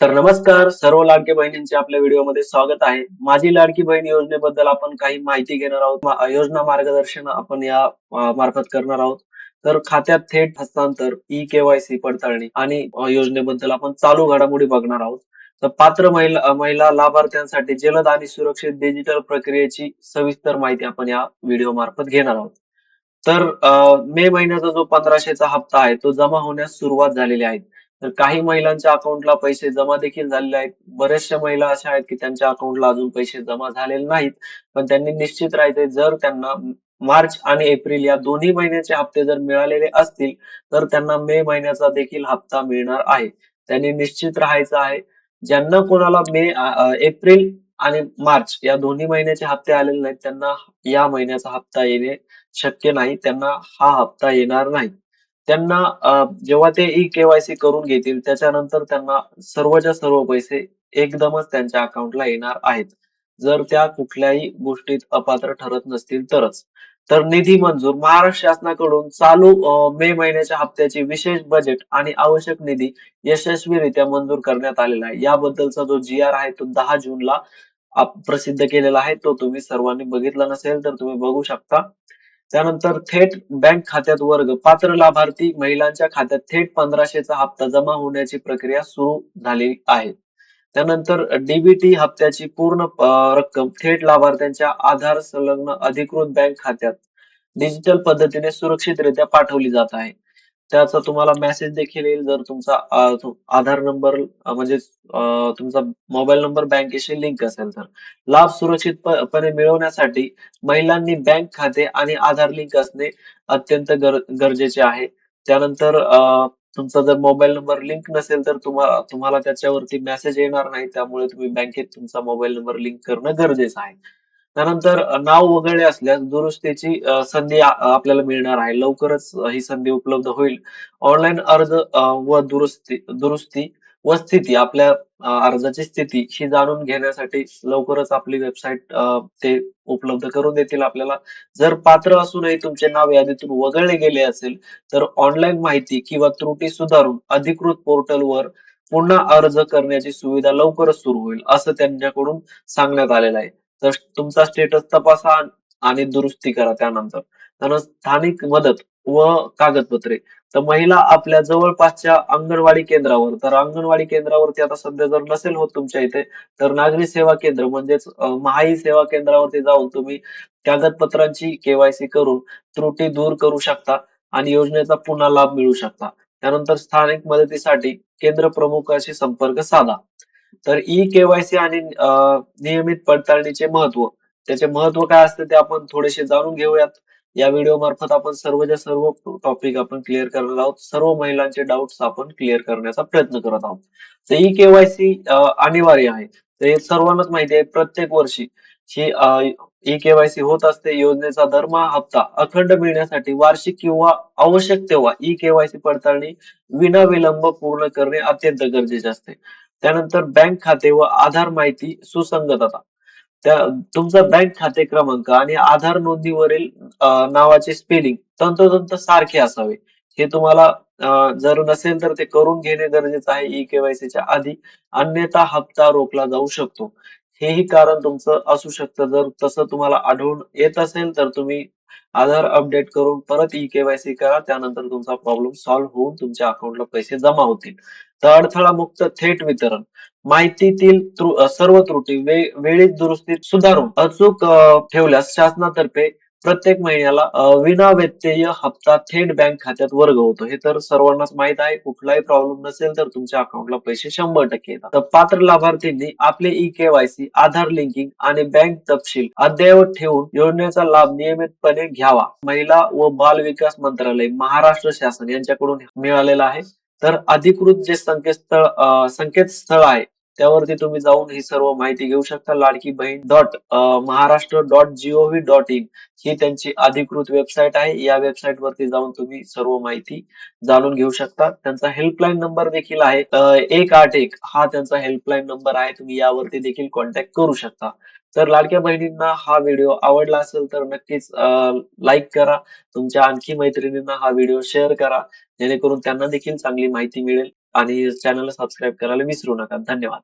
तर नमस्कार सर्व लाडके बहिणींचे आपल्या व्हिडिओमध्ये स्वागत आहे. माझी लाडकी बहीण योजनेबद्दल आपण काही माहिती घेणार आहोत. योजना मार्गदर्शन आपण या मार्फत करणार आहोत. तर खात्यात थेट हस्तांतर, ई-केवायसी पडताळणी आणि योजनेबद्दल आपण चालू घडामोडी बघणार आहोत. तर पात्र महिला लाभार्थ्यांसाठी जलद आणि सुरक्षित डिजिटल प्रक्रियेची सविस्तर माहिती आपण या व्हिडिओ मार्फत घेणार आहोत. तर मे महिन्याचा जो 1500चा हप्ता आहे तो जमा होण्यास सुरुवात झालेली आहे. तर काही महिलांच्या अकाउंटला पैसे जमा देखील झालेले आहेत. बऱ्याचशा महिला अशा आहेत की त्यांच्या अकाउंटला अजून पैसे जमा झालेले नाहीत. पण त्यांनी निश्चित राहायचंय जर त्यांना मार्च आणि एप्रिल या दोन्ही महिन्याचे हप्ते जर मिळालेले असतील, तर त्यांना मे महिन्याचा देखील हप्ता मिळणार आहे. त्यांनी निश्चित राहायचं आहे. ज्यांना कोणाला एप्रिल आणि मार्च या दोन्ही महिन्याचे हप्ते आलेले नाहीत, त्यांना या महिन्याचा हप्ता येणे शक्य नाही. त्यांना हा हप्ता येणार नाही. त्यांना जेव्हा ते ई-केवायसी करून घेतील त्याच्यानंतर त्यांना सर्वच्या सर्व पैसे एकदमच त्यांच्या अकाउंटला येणार आहेत. जर त्या कुठल्याही गोष्टीत अपात्र ठरत नसतील तरच. तर निधी मंजूर महाराष्ट्र शासनाकडून चालू मे महिन्याच्या हप्त्याचे विशेष बजेट आणि आवश्यक निधी यशस्वीरित्या मंजूर करण्यात आलेला आहे. याबद्दलचा जो जी-आर आहे तो 10 जूनला प्रसिद्ध केलेला आहे. तो तुम्ही सर्वांनी बघितला नसेल तर तुम्ही बघू शकता. त्यानंतर थेट बँक खात्यात वर्ग पात्र लाभार्थी महिलांच्या खात्यात थेट 1500चा हप्ता जमा होण्याची प्रक्रिया सुरू झाली आहे. त्यानंतर डीबीटी हप्त्याची पूर्ण रक्कम थेट लाभार्थ्यांच्या आधार संलग्न अधिकृत बँक खात्यात डिजिटल पद्धतीने सुरक्षितरित्या पाठवली जात आहे. त्याचा तुम्हाला मेसेज देखील येईल जर तुमचा आधार नंबर म्हणजे तुमचा मोबाईल नंबर बँकेशी लिंक असेल तर. लाभ सुरक्षितपणे मिळवण्यासाठी महिलांनी बँक खाते आणि आधार लिंक असणे अत्यंत गरजेचे आहे. त्यानंतर तुमचा जर मोबाईल नंबर लिंक नसेल तर तुम्हाला त्याच्यावरती मेसेज येणार नाही. त्यामुळे तुम्ही बँकेत तुमचा मोबाईल नंबर लिंक करणं गरजेचं आहे. त्यानंतर नाव वगळले असल्यास दुरुस्तीची संधी आपल्याला मिळणार आहे. लवकरच ही संधी उपलब्ध होईल. ऑनलाईन अर्ज व दुरुस्ती व स्थिती आपल्या अर्जाची स्थिती ही जाणून घेण्यासाठी लवकरच आपली वेबसाईट ते उपलब्ध करून देतील आपल्याला. जर पात्र असूनही तुमचे नाव यादीतून वगळले गेले असेल, तर ऑनलाईन माहिती किंवा त्रुटी सुधारून अधिकृत पोर्टलवर पुन्हा अर्ज करण्याची सुविधा लवकरच सुरू होईल, असं त्यांच्याकडून सांगण्यात आलेलं आहे. तर तुमचा स्टेटस तपासा आणि दुरुस्ती करा त्यानंतर. त्यानंतर स्थानिक मदत व कागदपत्रे. तर महिला आपल्या जवळपासच्या अंगणवाडी केंद्रावर, तर अंगणवाडी केंद्रावरती आता सध्या जर नसेल होत तुमच्या इथे, तर नागरी सेवा केंद्र म्हणजेच महाई सेवा केंद्रावरती जाऊन तुम्ही कागदपत्रांची केवायसी करून त्रुटी दूर करू शकता आणि योजनेचा पुन्हा लाभ मिळवू शकता. त्यानंतर स्थानिक मदतीसाठी केंद्र प्रमुखाशी संपर्क साधा. तर ई-केवायसी आणि नियमित पडताळणीचे महत्व. त्याचे महत्व काय असते ते आपण थोडेसे जाणून घेऊयात. या व्हिडिओ मार्फत आपण सर्वच्या सर्व टॉपिक आपण क्लिअर करणार आहोत. सर्व महिलांचे डाउट्स आपण क्लिअर करण्याचा प्रयत्न करत आहोत. तर ई-केवायसी अनिवार्य आहे. तर हे सर्वांनाच माहिती आहे प्रत्येक वर्षी ही ई-केवायसी होत असते. योजनेचा दरमहा हप्ता अखंड मिळण्यासाठी वार्षिक किंवा आवश्यक तेव्हा ई-केवायसी पडताळणी विनाविलंब पूर्ण करणे अत्यंत गरजेचे असते. त्यानंतर बँक खाते व आधार माहिती सुसंगतता. त्या तुमचा बँक खाते क्रमांक आणि आधार नोंदीवरील नावाचे स्पेलिंग तंतोतंत सारखे असावे. हे तुम्हाला जर नसेल तर ते करून घेणे गरजेचं आहे ई-केवायसीच्या आधी. अन्यथा हप्ता रोखला जाऊ शकतो. हेही कारण तुमचं असू शकतं. जर तसं तुम्हाला आढळून येत असेल तर तुम्ही आधार अपडेट करून परत ई-केवायसी करा. त्यानंतर तुमचा प्रॉब्लेम सॉल्व्ह होऊन तुमच्या अकाउंटला पैसे जमा होतील. तर अडथळा मुक्त थेट वितरण. माहितीतील सर्व त्रुटी वेळीच दुरुस्ती सुधारून अचूक ठेवल्यास शासनातर्फे प्रत्येक महिन्याला विना व्यत्यय हप्ता थेट बँक खात्यात वर्ग होतो. हे तर सर्वांनाच माहित आहे. कुठलाही प्रॉब्लेम नसेल तर तुमच्या अकाउंटला पैसे 100% येतात. तर पात्र लाभार्थींनी आपले ई-केवायसी, आधार लिंकिंग आणि बँक तपशील अद्ययावत ठेवून योजनेचा लाभ नियमितपणे घ्यावा. महिला व बाल विकास मंत्रालय, महाराष्ट्र शासन यांच्याकडून मिळालेला आहे. तर अधिकृत जे संकेतस्थळ आहे त्यावरती तुम्ही जाऊन ही सर्व माहिती घेऊ शकता. Ladki Bahin dot Maharashtra dot gov dot in ही त्यांची अधिकृत वेबसाईट आहे. या वेबसाईट वरती जाऊन तुम्ही सर्व माहिती जाणून घेऊ शकता. त्यांचा हेल्पलाईन नंबर देखील आहे 181 हा त्यांचा हेल्पलाईन नंबर आहे. तुम्ही यावरती देखील कॉन्टॅक्ट करू शकता. तर लाडक्या बहिणींना हा व्हिडिओ आवडला असेल तर नक्कीच लाईक करा. तुमच्या आणखी मैत्रिणींना हा व्हिडिओ शेअर करा जेणेकरून त्यांना देखील चांगली माहिती मिळेल. आणि चॅनलला सबस्क्राईब करायला विसरू नका. धन्यवाद.